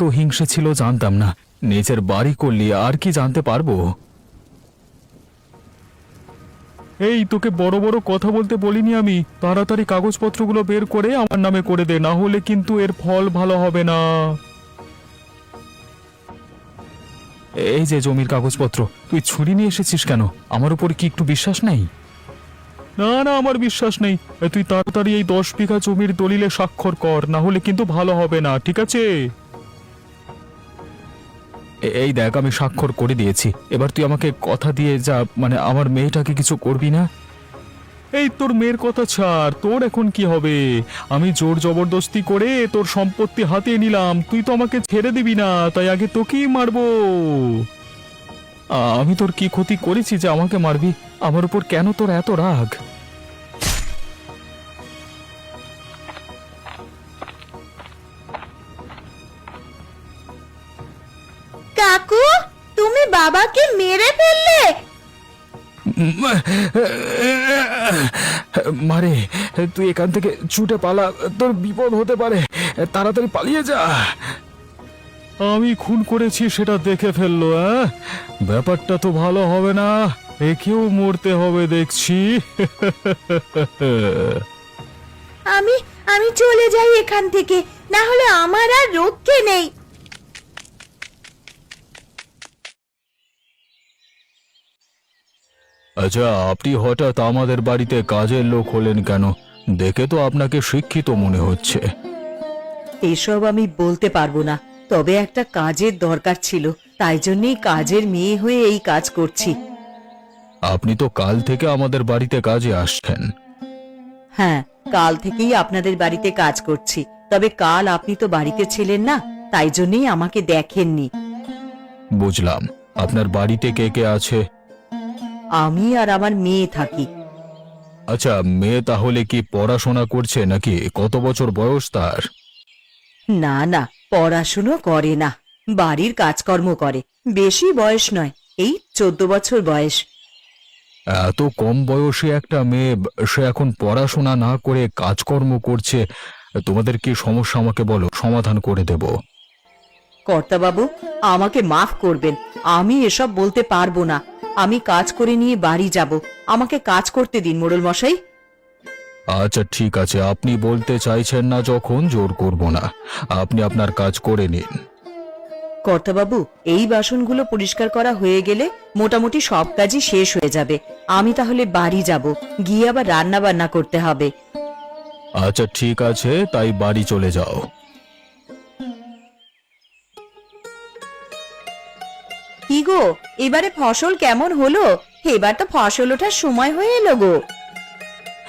এত হিংসে ছিল জানতাম না। নিজের বাড়ি করলি আর কি জানতে পারবো। এই তোকে বড় বড় কথা বলতে বলিনি আমি। তাড়াতাড়ি কাগজপত্রগুলো বের করে আমার নামে করে দে, না হলে কিন্তু এর ফল ভালো হবে না। এই যে জমির কাগজপত্র, তুই ছুরি নিয়ে এসেছিস কেন? আমার উপর কি একটু বিশ্বাস নেই? না না, আমার বিশ্বাস নেই। তুই তাড়াতাড়ি এই 10 বিঘা জমির দলিলে স্বাক্ষর কর, না হলে কিন্তু ভালো হবে না, ঠিক আছে? এই দেখ, আমি স্বাক্ষর করে দিয়েছি। এবার তুই আমাকে কথা দিয়ে যা, মানে আমার মেয়েটাকে কিছু করবি না। এই তোর মেয়ের কথা ছাড়, তোর এখন কি হবে? আমি জোর জবরদস্তি করে তোর সম্পত্তি হাতিয়ে নিলাম, তুই তো আমাকে ছেড়ে দিবি না, তাই আগে তোকেই মারবো। আমি তোর কি ক্ষতি করেছি যে আমাকে মারবি? আমার উপর কেন তোর এত রাগ? কাকু, তুমি বাবাকে মেরে ফেললে? মারে, তুই এখান থেকে ছুটে পালা, তোর বিপদ হতে পারে। তাড়াতাড়ি পালিয়ে যা। আমি খুন করেছি সেটা দেখে ফেললো। ব্যাপারটা তো ভালো হবে না, একেও মরতে হবে দেখছি। আমি আমি চলে যাই এখান থেকে, না হলে আমার আর রক্ষে নেই। আচ্ছা, আপনি হঠাৎ আমাদের বাড়িতে কাজের লোক হলেন কেন? দেখে তো আপনাকে শিক্ষিত মনে হচ্ছে। এসব আমি বলতে পারবো না, তবে একটা কাজের দরকার ছিল, তাই জন্যই কাজের মেয়ে হয়ে এই কাজ করছি। আপনি তো কাল থেকে আমাদের বাড়িতে কাজে আসছেন। হ্যাঁ, কাল থেকেই আপনাদের বাড়িতে কাজ করছি, তবে কাল আপনি তো বাড়িতে ছিলেন না, তাই জন্যই আমাকে দেখেননি। বুঝলাম। আপনার বাড়িতে কে কে আছে? আমি আর আমার মেয়ে থাকি। আচ্ছা, মেয়ে তাহলে কি পড়াশোনা করছে নাকি? কত বছর বয়স তার? না না, পড়াশুনো করে না, বাড়ির কাজকর্ম করে। বেশি বয়স নয়, এই 14 বছর বয়স। এত কম বয়সী একটা মেয়ে, সে এখন পড়াশোনা না করে কাজকর্ম করছে। তোমাদের কি সমস্যা আমাকে বলো, সমাধান করে দেব। কর্তাবাবু, আমাকে মাফ করবেন, আমি এসব বলতে পারবো না। আমি কাজ করে নিয়ে বাড়ি যাব, আমাকে কাজ করতে দিন মোড়ল মশাই। আচ্ছা ঠিক আছে, আপনি বলতে চাইছেন না যখন, জোর করব না। আপনি আপনার কাজ করে নিন। কর্তাবাবু, এই বাসনগুলো পরিষ্কার করা হয়ে গেলে মোটামুটি সব কাজই শেষ হয়ে যাবে। আমি তাহলে বাড়ি যাব, গিয়ে আবার রান্না বান্না করতে হবে। আচ্ছা ঠিক আছে, তাই বাড়ি চলে যাও। কি গো, এবারে ফসল কেমন হলো? এবার তো ফসল ওঠার সময় হয়ে এলো গো।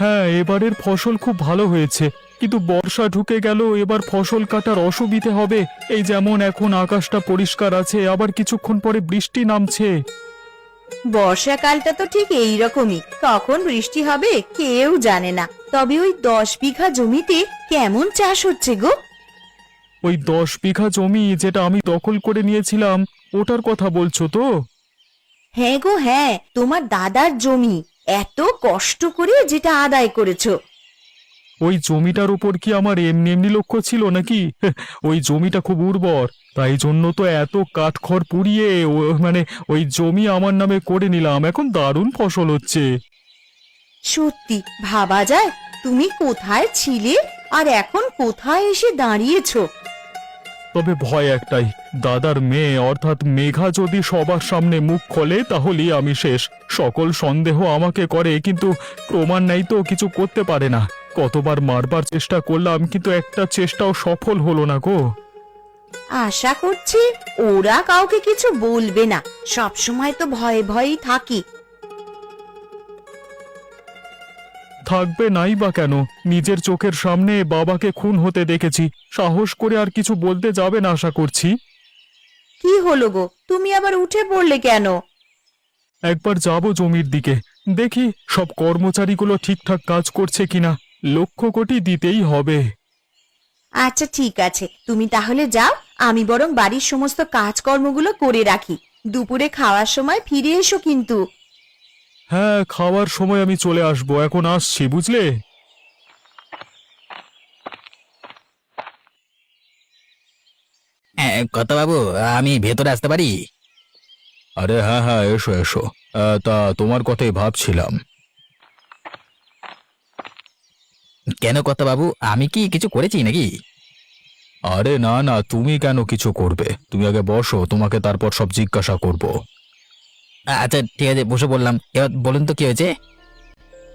হ্যাঁ, এবারের ফসল খুব ভালো হয়েছে, কিন্তু বর্ষা ঢুকে গেল, এবার ফসল কাটার অসুবিধে হবে। এই যেমন এখন আকাশটা পরিষ্কার আছে, আবার কিছুক্ষণ পরে বৃষ্টি নামছে। বর্ষাকালটা তো ঠিক এই রকমই, কখন বৃষ্টি হবে কেউ জানে না। তবে ওই 10 বিঘা জমিতে কেমন চাষ হচ্ছে গো? ওই 10 বিঘা জমি যেটা আমি দখল করে নিয়েছিলাম, ওটার কথা বলছো তো? হ্যাঁ গো হ্যাঁ, তোমার দাদার জমি, এত কষ্ট করে যেটা আদায় করেছো। ওই জমিটার উপর কি আমার এমনি এমনি লক্ষ্য ছিল নাকি? ওই জমিটা খুব উর্বর, তাই জন্য তো এত কাঠখড় পুড়িয়ে মানে ওই জমি আমার নামে করে নিলাম, এখন দারুণ ফসল হচ্ছে। সত্যি ভাবা যায়, তুমি কোথায় ছিলে আর এখন কোথায় এসে দাঁড়িয়েছো। তবে ভয় একটাই, দাদার মেয়ে অর্থাৎ মেঘা যদি সবার সামনে মুখ খোলে তাহলেই আমি শেষ। সকল সন্দেহ আমাকে করে, কিন্তু প্রমাণ নেই তো কিছু করতে পারে না। কতবার মারবার চেষ্টা করলাম, কিন্তু একটা চেষ্টাও সফল হলো না গো। আশা করছি ওরা কাউকে কিছু বলবে না, সব সময় তো ভয়ে ভয়েই থাকি। থাকবে নাই বা কেন, নিজের চোখের সামনে বাবাকে খুন হতে দেখেছি, সাহস করে আর কিছু বলতে যাবে না আশা করছি। কি হলো গো, তুমি আবার উঠে পড়লে কেন? একবার যাব জমির দিকে, দেখি সব কর্মচারীগুলো ঠিকঠাক কাজ করছে কিনা। লক্ষ কোটি দিতেই হবে। আচ্ছা ঠিক আছে, তুমি তাহলে যাও, আমি বরং বাড়ির সমস্ত কাজকর্মগুলো করে রাখি। দুপুরে খাওয়ার সময় ফিরে এসো কিন্তু। হ্যাঁ, খাওয়ার সময় আমি চলে আসবো, এখন আসছি বুঝলে। কথা বাবু, আমি ভেতরে আসতে পারি? আরে হ্যাঁ হ্যাঁ, এসো এসো। তা তোমার কথাই ভাবছিলাম। কেন কথা বাবু, আমি কি কিছু করেছি নাকি? আরে না না, তুমি কেন কিছু করবে? তুমি আগে বসো, তোমাকে তারপর সব জিজ্ঞাসা করব। আচ্ছা ঠিক আছে, বসে বললাম। এবার বলুন তো কি হয়েছে?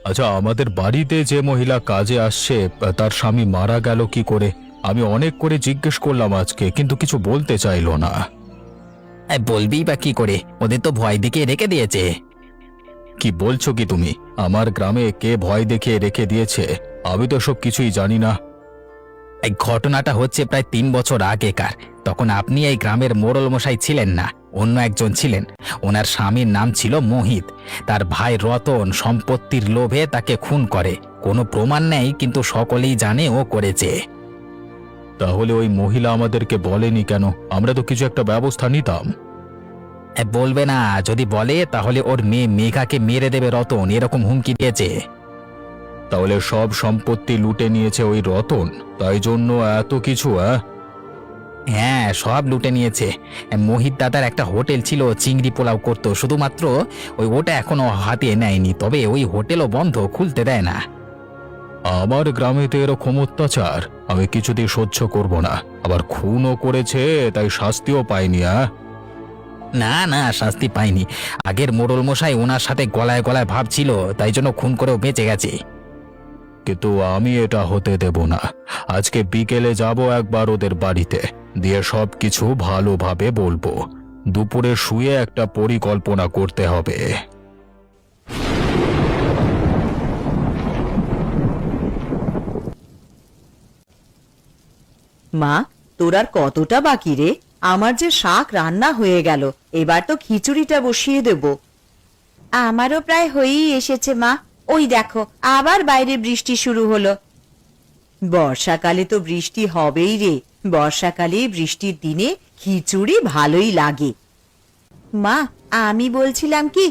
আচ্ছা, আমাদের বাড়িতে যে মহিলা কাজে আসছে তার স্বামী মারা গেল কি করে? আমি অনেক করে জিজ্ঞেস করলাম আজকে, কিন্তু কিছু বলতে চাইলো না। বলবি বা কি করে, ওদের তো ভয় দেখিয়ে রেখে দিয়েছে। কি বলছো কি তুমি? আমার গ্রামে কে ভয় দেখিয়ে রেখে দিয়েছে? আমি তো সব কিছুই জানি না। এই ঘটনাটা হচ্ছে প্রায় 3 বছর আগেকার। তখন আপনি এই গ্রামের মোড়ল মশাই ছিলেন না, অন্য একজন ছিলেন। ওনার স্বামীর নাম ছিল মোহিত। তার ভাই রতন সম্পত্তির লোভে তাকে খুন করে। কোনো প্রমাণ নেই, কিন্তু সকলেই জানে ও করেছে। তাহলে ওই মহিলা আমাদেরকে বলেনি কেন? আমরা তো কিছু একটা ব্যবস্থা নিতাম। বলবে না? যদি বলে তাহলে ওর মেয়ে মেঘাকে মেরে দেবে রতন, এরকম হুমকি দিয়েছে। তাহলে সব সম্পত্তি লুটে নিয়েছে ওই রতন, তাই জন্য এত কিছু? হ্যাঁ, সব লুটে নিয়েছে। মোহিত দাদার একটা হোটেল ছিল, চিংড়ি পোলাও করতো, শুধুমাত্র ওটা এখনো হাতিয়ে নেয়নি। তবে ওই হোটেলও বন্ধ, খুলতে দেয় না। আমার গ্রামেতে এরকম অত্যাচার আমি কিছুতেই সহ্য করব না। আবার খুনও করেছে, তাই শাস্তিও পাইনি। না না, শাস্তি পায়নি। আগের মোড়ল মশাই ওনার সাথে গলায় গলায় ভাব ছিল, তাই জন্য খুন করেও বেঁচে গেছে। কিন্তু আমি এটা হতে দেব না। আজকে বিকেলে যাব একবার ওদের বাড়িতে, দিয়ে সব কিছু ভালোভাবে বলবো। দুপুরে শুয়ে একটা পরিকল্পনা করতে হবে। মা, তোর আর কতটা বাকি রে? আমার যে শাক রান্না হয়ে গেল, এবার তো খিচুড়িটা বসিয়ে দেব। আমারও প্রায় হয়েই এসেছে মা। ওই দেখো, আবার বাইরে বৃষ্টি শুরু হলো। বর্ষাকালে তো বৃষ্টি হবেই রে। বর্ষাকালে বৃষ্টির দিনে খিচুড়ি ভালোই লাগে। মা, আমি বলছিলাম কি,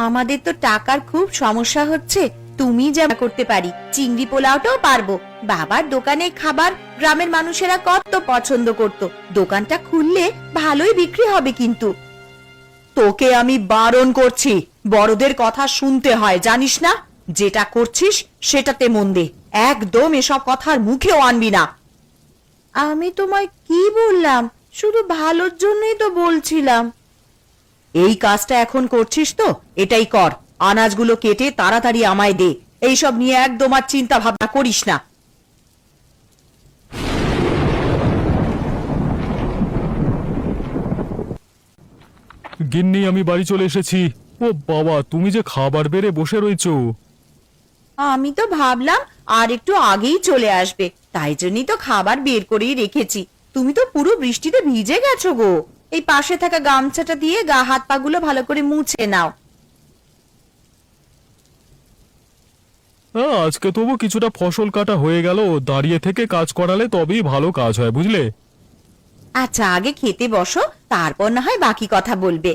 আমাদের তো টাকার খুব সমস্যা হচ্ছে। তুমি যা করতে পারি, চিংড়ি পোলাওটাও পারবো। বাবার দোকানে খাবার গ্রামের মানুষেরা কত পছন্দ করত। দোকানটা খুললে ভালোই বিক্রি হবে। কিন্তু তোকে আমি বারণ করছি, বড়দের কথা শুনতে হয়, জানিস না? যেটা করছিস সেটাতে মন দে। একদম এসব কথার মুখেও আনবি না। আমি তোমায় কি বললাম? শুধু ভালোর জন্যই তো বলছিলাম। এই কাজটা এখন করছিস তো, এটাই কর। আনাজগুলো কেটে তাড়াতাড়ি আমায় দে। এইসব নিয়ে একদম আর চিন্তা ভাবনা করিস না। গিন্নি, আমি বাড়ি চলে এসেছি। ও বাবা, তুমি যে খাবার বেড়ে বসে রয়েছো। আমি তো ভাবলাম আর একটু আগেই চলে আসবে, তাই জন্যই তো খাবার বের করেই রেখেছি। তুমি তো পুরো বৃষ্টিতে ভিজে গেছো গো। এই পাশে থাকা গামছাটা দিয়ে গা হাত পা গুলো ভালো করে মুছে নাও। আজকে তবু কিছুটা ফসল কাটা হয়ে গেল। দাঁড়িয়ে থেকে কাজ করালে তবেই ভালো কাজ হয়, বুঝলে? আচ্ছা, আগে খেতে বসো, তারপর না হয় বাকি কথা বলবে।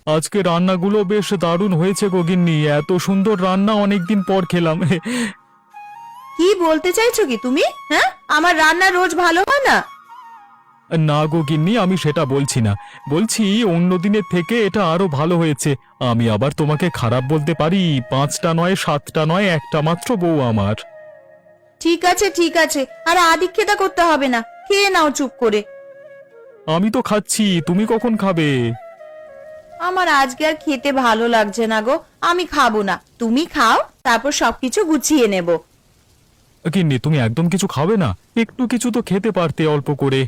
আজকে রান্নাগুলো বেশ দারুণ হয়েছে গো গিন্নি। এত সুন্দর রান্না অনেকদিন পর খেলাম। কি বলতে চাইছো কি তুমি? হ্যাঁ, আমার রান্না রোজ ভালো হয় না? না গো গিন্নি, আমি সেটা বলছি না। বলছি অন্য দিনের থেকে এটা আরো ভালো হয়েছে। আমি আবার তোমাকে খারাপ বলতে পারি? 5টা নয়, 7টা নয়, একটা মাত্র বউ আমার। ঠিক আছে ঠিক আছে, আর আদিক্ষেতা করতে হবে না। খেয়ে নাও চুপ করে। আমি তো খাচ্ছি, তুমি কখন খাবে? আমার আজকে আর খেতে ভালো লাগছে না গো, আমি খাবো না। তুমি খাও, তারপর সবকিছু গুছিয়ে নেব। গিন্নি, তুমি একদম কিছু খাবে না? একটু কিছু তো খেতে পারতে, অল্প করে।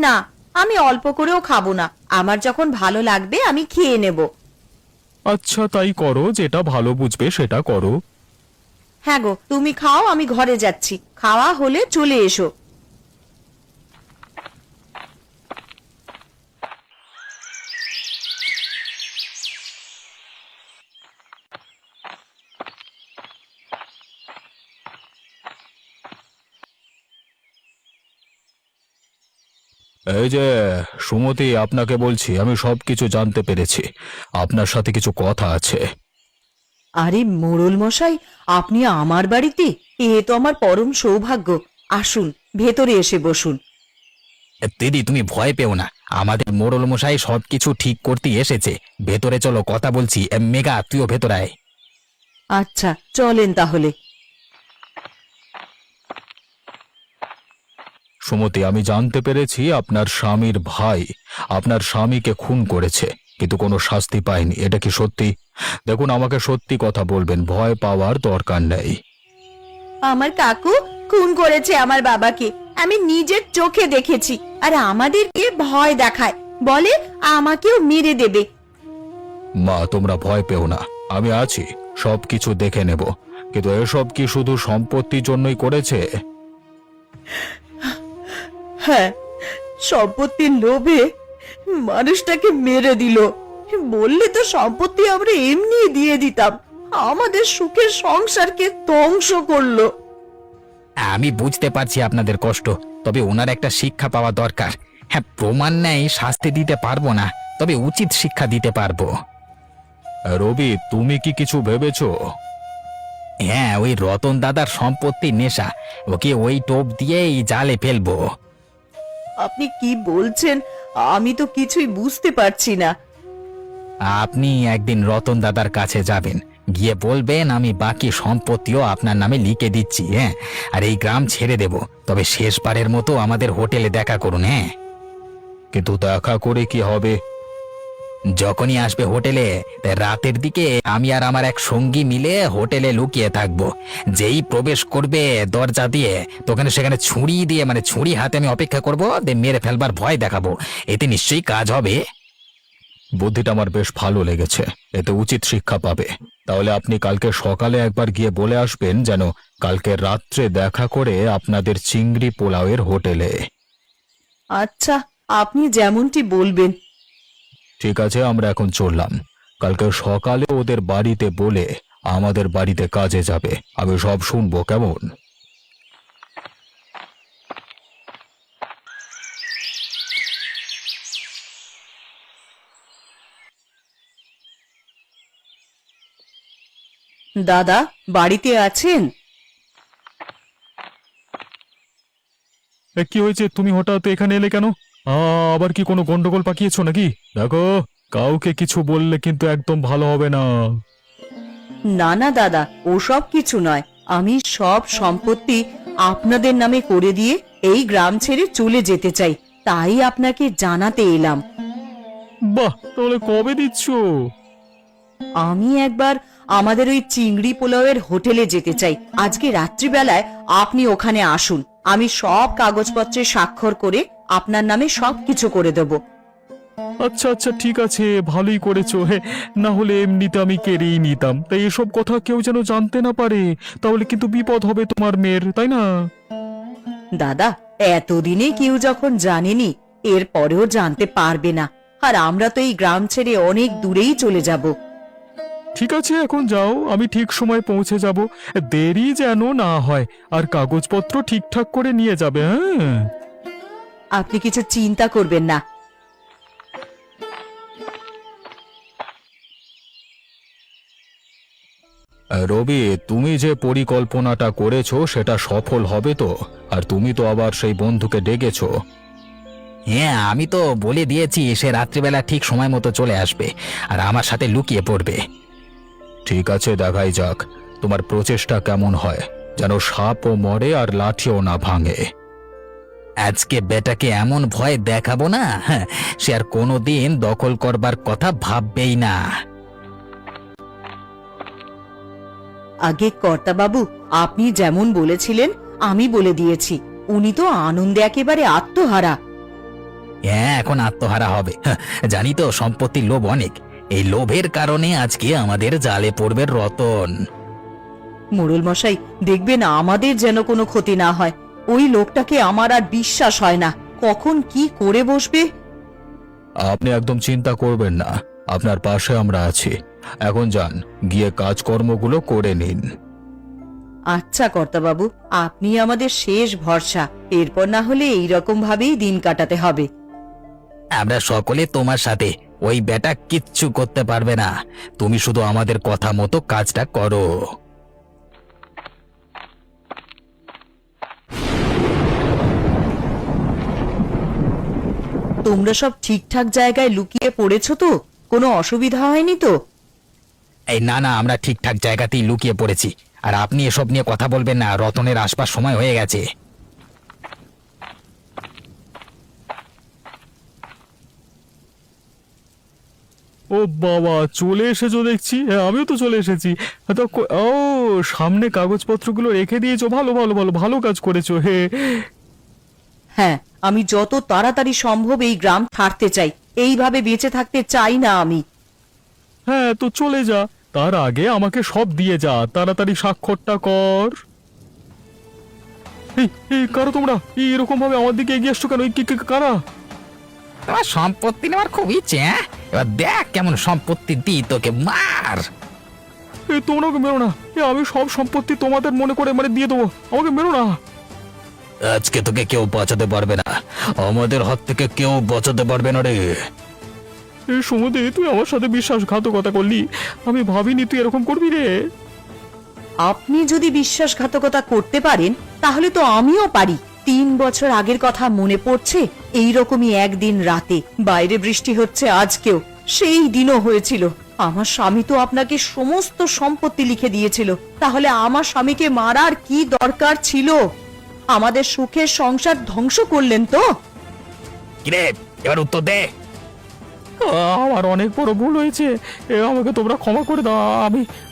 না, আমি অল্প করেও খাবো না। আমার যখন ভালো লাগবে আমি খেয়ে নেব। আচ্ছা, তাই করো, যেটা ভালো বুঝবে সেটা করো। হ্যাঁ গো, তুমি খাও, আমি ঘরে যাচ্ছি। খাওয়া হলে চলে এসো। এই যে সুমতি, আপনাকে বলছি, আমি সবকিছু জানতে পেরেছি। আপনার সাথে কিছু কথা আছে। আরে মোড়ল মশাই, আপনি আমার বাড়িতে? এ তো আমার পরম সৌভাগ্য। আসুন, ভেতরে এসে বসুন। দিদি তুমি ভয় পেও না, আমাদের মোড়ল মশাই সবকিছু ঠিক করতে এসেছে। ভেতরে চলো, কথা বলছি। মেঘা, তুইও ভেতরে আয়। আচ্ছা, চলেন তাহলে। সুমতি, আমি জানতে পেরেছি আপনার স্বামীর ভাই আপনার স্বামীকে খুন করেছে, কিন্তু কোনো শাস্তি পায়নি। এটা কি সত্যি? দেখুন, আমাকে সত্যি কথা বলবেন, ভয় পাওয়ার দরকার নেই। আমার কাকু খুন করেছে আমার বাবাকে, আমি নিজের চোখে দেখেছি। আর আমাদেরকে ভয় দেখায়, বলে আমাকেও মেরে দেবে। মা, তোমরা ভয় পেও না, আমি আছি, সবকিছু দেখে নেব। কিন্তু এসব কি শুধু সম্পত্তির জন্যই করেছে? হ্যাঁ, সম্পত্তির লোভে মানুষটাকে মেরে দিল। বললে তো সম্পত্তি আমরা এমনি দিয়ে দিতাম, আমাদের সুখের সংসারকে ধ্বংস করলো। আমি বুঝতে পারছি আপনাদের কষ্ট, তবে ওনার একটা শিক্ষা পাওয়া দরকার। হ্যাঁ, প্রমাণ নেই, শাস্তি দিতে পারবো না, তবে উচিত শিক্ষা দিতে পারবো। রবি, তুমি কি কিছু ভেবেছো? হ্যাঁ, ওই রতন দাদার সম্পত্তি নেশা, ওকে ওই টোপ দিয়েই জালে ফেলবো। আপনি কি বলছেন? আমি তো কিছুই বুঝতে পারছি না। আপনি একদিন রতন দাদার কাছে যাবেন, গিয়ে বলবেন আমি বাকি সম্পত্তিও আপনার নামে লিখে দিচ্ছি। হ্যাঁ, আর এই গ্রাম ছেড়ে দেব, তবে শেষবারের মতো আমাদের হোটেলে দেখা করুন। হ্যাঁ, কিন্তু দেখা করে কি হবে? যখনই আসবে হোটেলে, তাই রাতের দিকে আমি আর আমার এক সঙ্গী মিলে হোটেলে লুকিয়ে থাকবো। যেই প্রবেশ করবে দরজা দিয়ে, তোখানে সেখানে ছুরি দিয়ে, মানে ছুরি হাতে আমি অপেক্ষা করবো, দিয়ে মেরে ফেলবার ভয় দেখাবো। এতে নিশ্চয়ই কাজ হবে। বুদ্ধিটা আমার বেশ ভালো লেগেছে, এতে উচিত শিক্ষা পাবে। তাহলে আপনি কালকে সকালে একবার গিয়ে বলে আসবেন যেন কালকে রাত্রে দেখা করে আপনাদের চিংড়ি পোলাওয়ের হোটেলে। আচ্ছা, আপনি যেমনটি বলবেন। ঠিক আছে, আমরা এখন চললাম। কালকে সকালে ওদের বাড়িতে বলে আমাদের বাড়িতে কাজে যাবে, আমি সব শুনবো, কেমন? দাদা, বাড়িতে আছেন? কি হয়েছে? তুমি হঠাৎ এখানে এলে কেন? আবার কি কোনো গন্ডগোল পাকিয়েছো নাকি? দেখো, কাউকে কিছু বললে কিন্তু একদম ভালো হবে না। না না দাদা, ওসব কিছু নয়। আমি সব সম্পত্তি আপনাদের নামে করে দিয়ে এই গ্রাম ছেড়ে চলে যেতে চাই, তাই আপনাকে জানাতে এলাম। বাহ, তাহলে কবে দিচ্ছ? আমি একবার আমাদের ওই চিংড়ি পোলাওয়ের হোটেলে যেতে চাই। আজকে রাত্রিবেলায় আপনি ওখানে আসুন, আমি সব কাগজপত্রে স্বাক্ষর করে আপনার নামে সবকিছু করে দেব। আচ্ছা আচ্ছা, ঠিক আছে, ভালোই করেছো। হে, না হলে এমনিতে আমি কেড়েই নিতাম। তাই এসব কথা কেউ যেন জানতে না পারে, তাহলে কিন্তু বিপদ হবে তোমার মেয়ের, তাই না? দাদা, এতদিনে কেউ যখন জানেনি, এর পরেও জানতে পারবে না। আর আমরা তো এই গ্রাম ছেড়ে অনেক দূরেই চলে যাব। ঠিক আছে, এখন যাও, আমি ঠিক সময় পৌঁছে যাব। দেরি যেন না হয়, আর কাগজপত্র ঠিকঠাক করে নিয়ে যাবে। হ্যাঁ, আপনি কিছু চিন্তা করবেন না। রবি, তুমি যে পরিকল্পনাটা করেছো সেটা সফল হবে তো? আর তুমি তো আবার সেই বন্ধুকে ডেকেছো। হ্যাঁ, আমি তো বলে দিয়েছি সে রাত্রিবেলা ঠিক সময় মতো চলে আসবে আর আমার সাথে লুকিয়ে পড়বে। ঠিক আছে, দেখাই যাক তোমার প্রচেষ্টা কেমন হয়, যেন সাপও মরে আর লাঠিও না ভাঙে। আজকে বেটাকে এমন ভয় দেখাবো না, হ্যাঁ, সে আর কোনোদিন দখল করবার কথা ভাববেই না। আগে কর্তাবাবু, আপনি যেমন বলেছিলেন আমি বলে দিয়েছি। উনি তো আনন্দে একেবারে আত্মহারা। হ্যাঁ, এখন আত্মহারা হবে। হ্যাঁ, জানি তো সম্পত্তির লোভ অনেক, এই লোভের কারণে আজকে আমাদের জালে পড়বে রতন। মোড়ল মশাই, দেখবেন আমাদের যেন কোনো ক্ষতি না হয়। ওই লোকটাকে আমার আর বিশ্বাস হয় না, কখন কি করে বসবে। আপনি একদম চিন্তা করবেন না, আপনার পাশে আমরা আছি। এখন যান, গিয়ে কাজকর্মগুলো করে নিন। আচ্ছা কর্তাবাবু, আপনি আমাদের শেষ ভরসা। এরপর না হলে এইরকম ভাবেই দিন কাটাতে হবে। আমরা সকলে তোমার সাথে, ওই বেটা কিচ্ছু করতে পারবে না। তুমি শুধু আমাদের কথা মতো কাজটা করো। তোমরা সব ঠিকঠাক জায়গায় লুকিয়ে পড়েছো তো? কোনো অসুবিধা হয়নি তো? এই না না, আমরা ঠিকঠাক জায়গাতেই লুকিয়ে পড়েছি। আর আপনি এসব নিয়ে কথা বলবেন না, রতনের আসবার সময় হয়ে গেছে। ও বাবা, চলে এসেছো দেখছি। হ্যাঁ, আমিও তো চলে এসেছি। তো ও, সামনে কাগজপত্রগুলো রেখে দিয়েছো, ভালো ভালো ভালো, ভালো কাজ করেছো। হে, হ্যাঁ, আমি যত তাড়াতাড়ি সম্ভব এই গ্রাম ছাড়তে চাই। এইভাবে বেঁচে থাকতে চাই না আমি। হ্যাঁ, তো চলে যা। তার আগে আমাকে সব দিয়ে যা, তাড়াতাড়ি স্বাক্ষরটা কর। এই এই, কারা তোমরা? এই এরকম ভাবে আমার দিকে এগিয়ে আসছো কেন? এই কারা? তোমার সম্পত্তি নেওয়ার খুব ইচ্ছে, হ্যাঁ? এবার দেখ কেমন সম্পত্তি দিই তোকে, মার। এই, তোমরা ওকে মেরো না। আমি সব সম্পত্তি তোমাদের মনে করে দিয়ে দেবো। আমাকে মেরো না। আজকে তোকে কেউ বাঁচাতে পারবে না, আমাদের হাত থেকে কেউ বাঁচাতে পারবে না রে। এই সমুদ্রে, তুই আমার সাথে বিশ্বাসঘাতকতা করলি। আমি ভাবিনি তুই এরকম করবি রে। আপনি যদি বিশ্বাসঘাতকতা করতে পারেন তাহলে তো আমিও পারি। 3 বছর আগের কথা মনে পড়ছে? এইরকমই একদিন রাতে বাইরে বৃষ্টি হচ্ছে, আজকেও সেই দিনও হয়েছিল। আমার স্বামী তো আপনাকে সমস্ত সম্পত্তি লিখে দিয়েছিল। তাহলে আমার স্বামীকে মারার কি দরকার ছিল? আমাদের সুখের সংসার ধ্বংস করলেন তো। কিরে, এবার উত্তর দে। আমার অনেক বড় ভুল হয়েছে। আমাকে তোমরা ক্ষমা করে দাও।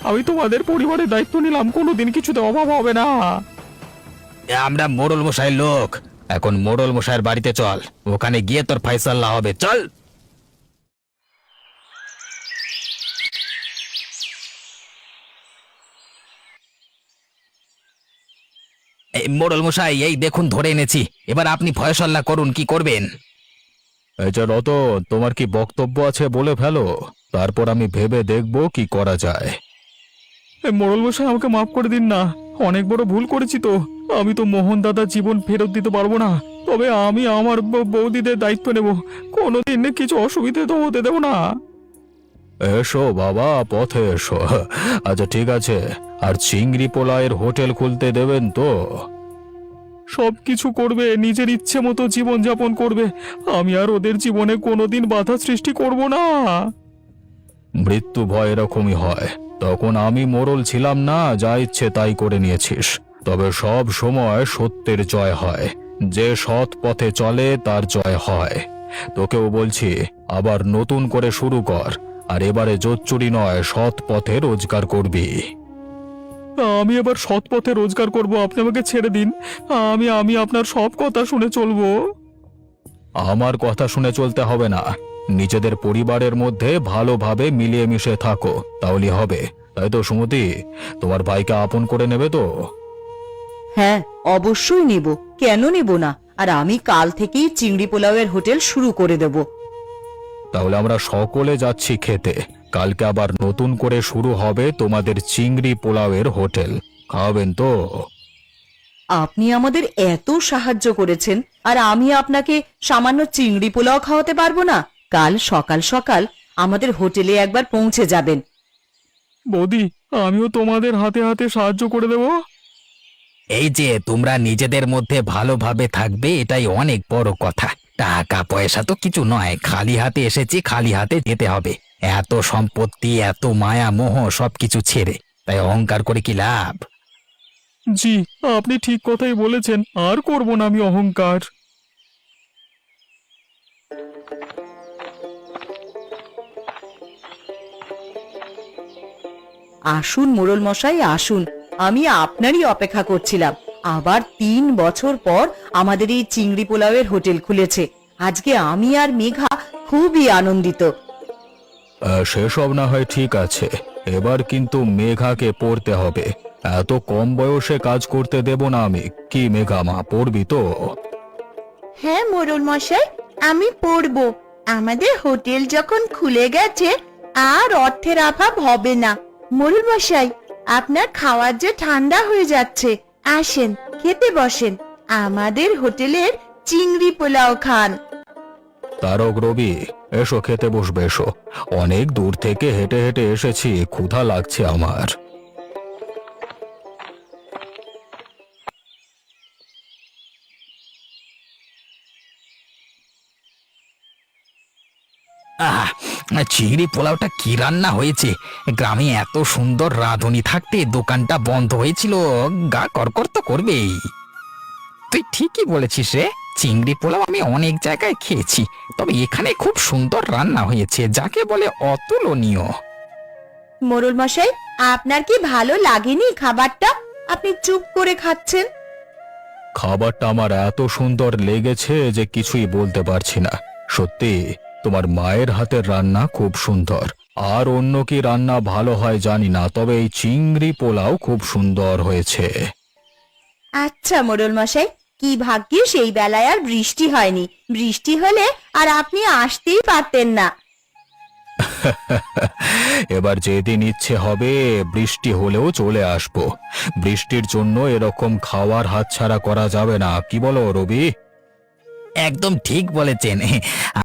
আমি তোমাদের পরিবারের দায়িত্ব নিলাম, কোনোদিন কিছুতে অভাব হবে না। আমরা মোড়ল মশাইয়ের লোক, এখন মোড়ল মশাইয়ের বাড়িতে চল, ওখানে গিয়ে তোর ফাইসাল্লা হবে, চল। এই মোড়ল মশাই, এই দেখুন ধরে এনেছি, এবার আপনি ফয়সাল্লা করুন, কি করবেন? এই যে রতন, তোমার কি বক্তব্য আছে বলে ফেলো, তারপর আমি ভেবে দেখব কি করা যায়। মোড়ল মশাই, আমাকে মাফ করে দিন না। অনেক বড় ভুল করেছি তো। আমি তো মোহন দাদার জীবন ফেরত দিতে পারবো না, তবে আমি আমার বৌদিদের দায়িত্ব নেব। কোনোদিন কিছু অসুবিধে তো হতে দেবো না। এসো বাবা, পথে এসো। আচ্ছা ঠিক আছে, আর চিংড়ি পোলায়ের হোটেল খুলতে দেবেন তো? সবকিছু করবে, নিজের ইচ্ছে মতো জীবন যাপন করবে। আমি আর ওদের জীবনে কোনোদিন বাধা সৃষ্টি করব না। মৃত্যু ভয় এরকমই হয়। তখন আমি মোড়ল ছিলাম না, যা ইচ্ছে তাই করে নিয়েছিস। তবে সব সময় সত্যের জয় হয়। যে সৎ পথে চলে তার জয় হয়। তোকেও বলছি, আবার নতুন করে শুরু কর। আর এবারে জোচ্চুরি নয়, সৎ পথে রোজগার করবি। আমি এবার সৎ পথে রোজগার করব, আপনি আমাকে ছেড়ে দিন। আমি আপনার সব কথা শুনে চলবো। আমার কথা শুনে চলতে হবে না। নিজেদের পরিবারের মধ্যে ভালোভাবে মিলিয়ে মিশে থাকো, তাহলে হবে। তাই তো সুমতি, তোমার ভাইকে আপন করে নেবে তো? হ্যাঁ, অবশ্যই নেব। কেন নেব না? আর আমি কাল থেকেই চিংড়ি পোলাওয়ের হোটেল শুরু করে দেব। তাহলে আমরা সকলে যাচ্ছি খেতে। কালকে আবার নতুন করে শুরু হবে তোমাদের চিংড়ি পোলাওয়ের হোটেল। খাওয়াবেন তো? আপনি আমাদের এত সাহায্য করেছেন, আর আমি আপনাকে সামান্য চিংড়ি পোলাও খাওয়াতে পারবো না? কাল সকাল সকাল আমাদের হোটেলে একবার পৌঁছে যাবেন। বৌদি, আমিও তোমাদের হাতে হাতে সাহায্য করে দেব। এই যে তোমরা নিজেদের মধ্যে ভালোভাবে থাকবে, এটাই অনেক বড় কথা। টাকা পয়সা তো কিছু নয়, খালি হাতে এসেছি, খালি হাতে যেতে হবে। এত সম্পত্তি, এত মায়া মোহ সবকিছু ছেড়ে, তাই অহংকার করে কি লাভ? জি, আপনি ঠিক কথাই বলেছেন। আর করব না আমি অহংকার। আসুন মোড়ল মশাই, আসুন। আমি আপনারই অপেক্ষা করছিলাম। আবার 3 বছর পর আমাদের এই চিংড়ি পোলাওয়ের হোটেল খুলেছে। আজকে আমি আর মেঘা খুবই আনন্দিত। সেসব না হয় ঠিক আছে, এবার কিন্তু মেঘাকে পড়তে হবে। এত কম বয়সে কাজ করতে দেব না আমি। কি মেঘা মা, পড়বি তো? হ্যাঁ মোড়ল মশাই, আমি পড়বো। আমাদের হোটেল যখন খুলে গেছে, আর অর্থের অভাব হবে না। মোড়ল মশাই, আপনার খাওয়ার যে ঠান্ডা হয়ে যাচ্ছে, আসেন খেতে বসেন। আমাদের হোটেলের চিংড়ি পোলাও খান। তারক, রবি, এসো খেতে বসবে, এসো। অনেক দূর থেকে হেঁটে হেঁটে এসেছি, ক্ষুধা লাগছে আমার। চিংড়ি পোলাওটা কি রান্না হয়েছে! গ্রামে এত সুন্দর রাঁধুনি থাকতে দোকানটা বন্ধ হয়েছিল, গা করকর তো করবেই। তুই ঠিকই বলেছিস রে, চিংড়ি পোলাও আমি অনেক জায়গায় খেয়েছি, তবে এখানে খুব সুন্দর রান্না হয়েছে, যাকে বলে অতুলনীয়। মোড়ল মশাই, আপনার কি ভালো লাগেনি খাবারটা? আপনি চুপ করে খাচ্ছেন। খাবারটা আমার এত সুন্দর লেগেছে যে কিছুই বলতে পারছি না। সত্যি তোমার মায়ের হাতের রান্না খুব সুন্দর। আর অন্য কি রান্না ভালো হয় জানি না, তবে এই চিংড়ি পোলাও খুব সুন্দর হয়েছে। আচ্ছা মোড়ল মশাই, কি ভাগ্যে সেই বেলায় আর বৃষ্টি হয়নি। বৃষ্টি হলে আর আপনি আসতেই পারতেন না। এবার যেদিন ইচ্ছে হবে বৃষ্টি হলেও চলে আসবো। বৃষ্টির জন্য এরকম খাওয়ার হাতছাড়া করা যাবে না, কি বলো রবি? একদম ঠিক বলেছেন।